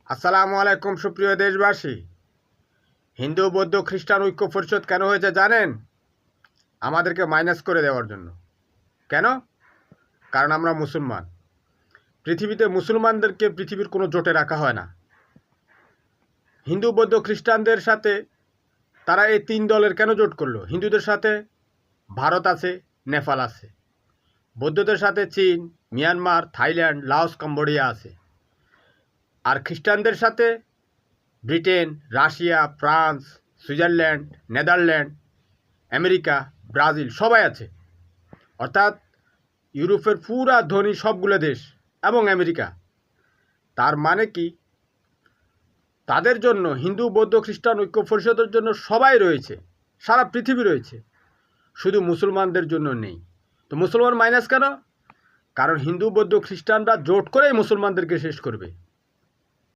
আসসালামু আলাইকুম সুপ্রিয় দেশবাসী। হিন্দু বৌদ্ধ খ্রিস্টান ঐক্য পরিষদ কেন হয়েছে জানেন? আমাদেরকে মাইনাস করে দেওয়ার জন্য। কেন? কারণ আমরা মুসলমান। পৃথিবীতে মুসলমানদেরকে পৃথিবীর কোনো জোটে রাখা হয় না। হিন্দু বৌদ্ধ খ্রিস্টানদের সাথে তারা এই তিন দলের কেন জোট করলো? হিন্দুদের সাথে ভারত আছে, নেপাল আছে। বৌদ্ধদের সাথে চীন, মিয়ানমার, থাইল্যান্ড, লাওস, কম্বোডিয়া আছে। আর খ্রিস্টানদের সাথে Britain, Russia, France, Switzerland, Netherland, America, Brazil সবাই আছে। অর্থাৎ ইউরোপের পুরা ধনী সবগুলো দেশ এবং আমেরিকা। তার মানে কি, তাদের জন্য হিন্দু বৌদ্ধ খ্রিস্টান ঐক্য পরিষদের জন্য সবাই রয়েছে, সারা পৃথিবী রয়েছে, শুধু মুসলমানদের জন্য নেই। তো মুসলমান মাইনাস কেন? কারণ হিন্দু বৌদ্ধ খ্রিস্টানরা জোট করেই মুসলমানদেরকে শেষ করবে।